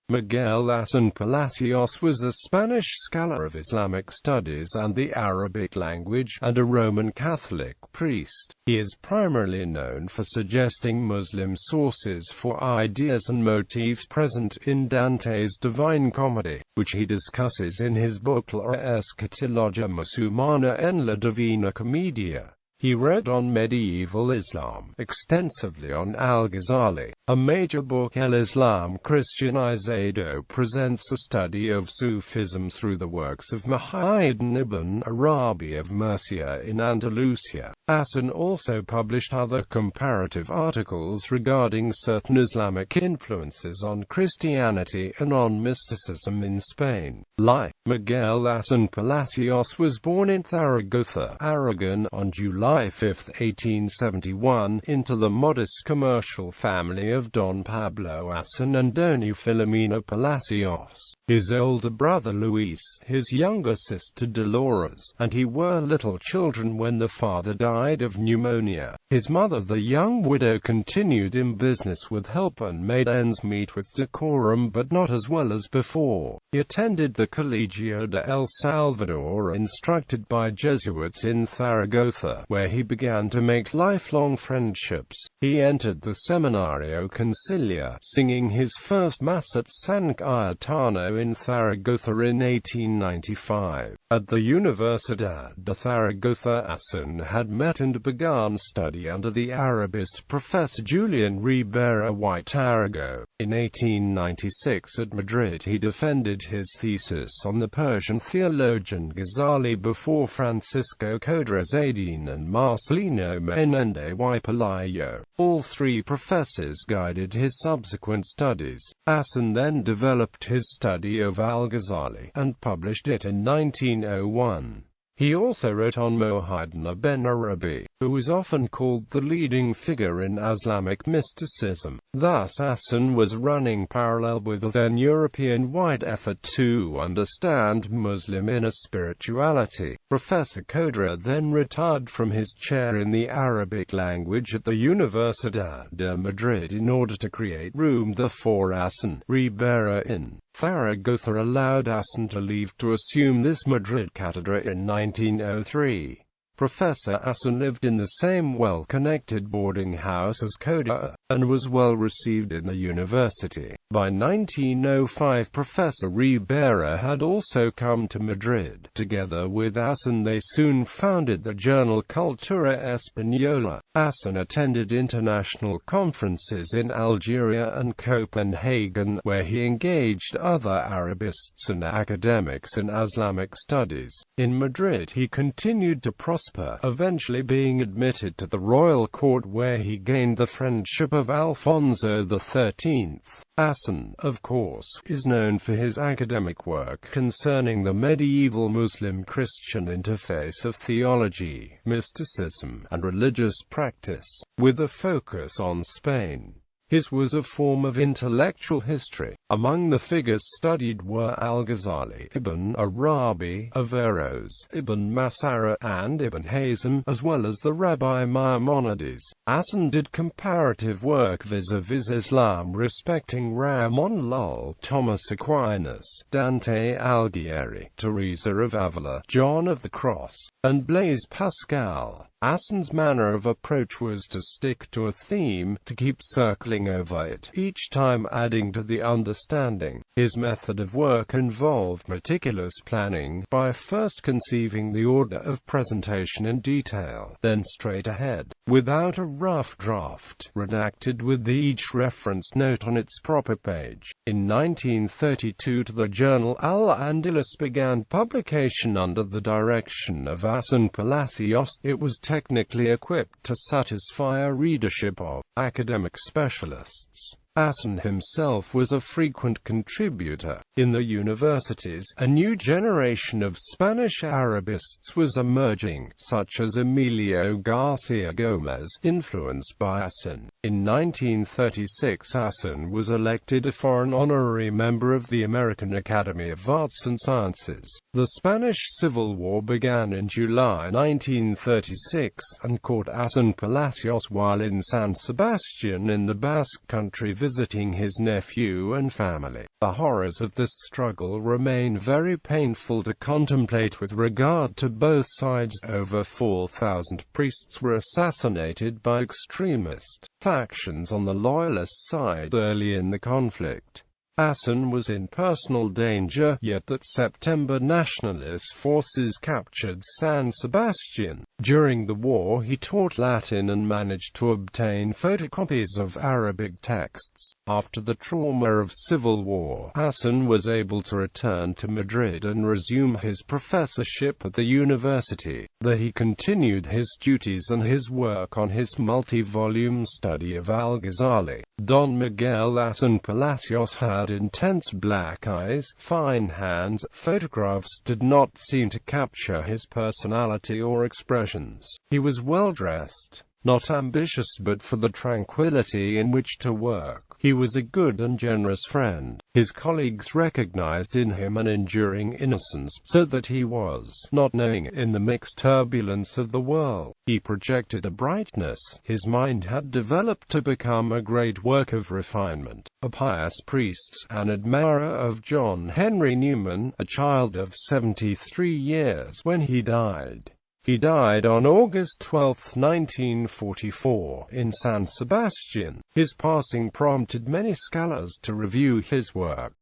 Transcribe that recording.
Miguel Asín Palacios was a Spanish scholar of Islamic studies and the Arabic language, and a Roman Catholic priest. He is primarily known for suggesting Muslim sources for ideas and motifs present in Dante's Divine Comedy, which he discusses in his book La Escatología musulmana en la Divina Comedia. He read on medieval Islam extensively on al-Ghazali. A major book, al-Islam cristianizado, presents a study of Sufism through the works of Muhyiddin ibn Arabi of Murcia in Andalusia. Asín also published other comparative articles regarding certain Islamic influences on Christianity and on mysticism in Spain. Miguel Asín Palacios was born in Zaragoza, Aragon, on July 5, 1871, into the modest commercial family of Don Pablo Asín and Doña Filomena Palacios. His older brother Luis, his younger sister Dolores, and he were little children when the father died of pneumonia. His mother, the young widow, continued in business with help and made ends meet with decorum, but not as well as before. He attended the Colegio de El Salvador, instructed by Jesuits in Zaragoza, where he began to make lifelong friendships. He entered the Seminario Concilia, singing his first Mass at San Cayetano in Zaragoza in 1895. At the Universidad de Zaragoza, Asín had met and begun study under the Arabist Professor Julian Ribera Huaytargo. In 1896 at Madrid he defended his thesis on the Persian theologian Ghazali before Francisco Codrezaedin and Marcelino Menendez y Pelayo. All three professors guided his subsequent studies. Asín then developed his study of al-Ghazali, and published it in 1901. He also wrote on Muhyiddin ibn Arabi, who is often called the leading figure in Islamic mysticism. Thus Asín was running parallel with the then European-wide effort to understand Muslim inner spirituality. Professor Codrea then retired from his chair in the Arabic language at the Universidad de Madrid in order to create room for Asín. Ribera in Zaragoza allowed Asín to leave to assume this Madrid cátedra in 1903. Professor Asín lived in the same well-connected boarding house as Codrea, and was well received in the university. By 1905 Professor Ribera had also come to Madrid. Together with Asín they soon founded the journal Cultura Española. Asín attended international conferences in Algeria and Copenhagen, where he engaged other Arabists and academics in Islamic studies. In Madrid he continued to prosper, eventually being admitted to the royal court, where he gained the friendship of Alfonso XIII. Asín, of course, is known for his academic work concerning the medieval Muslim-Christian interface of theology, mysticism, and religious practice, with a focus on Spain. His was a form of intellectual history. Among the figures studied were al-Ghazali, Ibn Arabi, Averroes, Ibn Masara, and Ibn Hazm, as well as the Rabbi Maimonides. Asín did comparative work vis-a-vis Islam respecting Ramon Lull, Thomas Aquinas, Dante Alighieri, Teresa of Avila, John of the Cross, and Blaise Pascal. Asín's manner of approach was to stick to a theme, to keep circling over it, each time adding to the understanding. His method of work involved meticulous planning, by first conceiving the order of presentation in detail, then straight ahead, without a rough draft, redacted with each reference note on its proper page. In 1932 the journal Al-Andalus began publication under the direction of Asín Palacios. It was technically equipped to satisfy a readership of academic specialists. Asín himself was a frequent contributor. In the universities, a new generation of Spanish Arabists was emerging, such as Emilio García Gómez, influenced by Asín. In 1936 Asín was elected a foreign honorary member of the American Academy of Arts and Sciences. The Spanish Civil War began in July 1936, and caught Asín Palacios while in San Sebastián in the Basque Country visiting his nephew and family. The horrors of this struggle remain very painful to contemplate with regard to both sides. Over 4,000 priests were assassinated by extremist factions on the loyalist side early in the conflict. Asín was in personal danger, yet that September nationalist forces captured San Sebastian. During the war he taught Latin and managed to obtain photocopies of Arabic texts. After the trauma of civil war, Asín was able to return to Madrid and resume his professorship at the university. There he continued his duties and his work on his multi-volume study of al-Ghazali. Don Miguel Asín Palacios had intense black eyes, fine hands. Photographs did not seem to capture his personality or expressions. He was well dressed, not ambitious but for the tranquility in which to work. He was a good and generous friend. His colleagues recognized in him an enduring innocence, so that he was not knowing in the mixed turbulence of the world. He projected a brightness. His mind had developed to become a great work of refinement. A pious priest, an admirer of John Henry Newman, a child of 73 years when he died. He died on August 12, 1944, in San Sebastian. His passing prompted many scholars to review his work.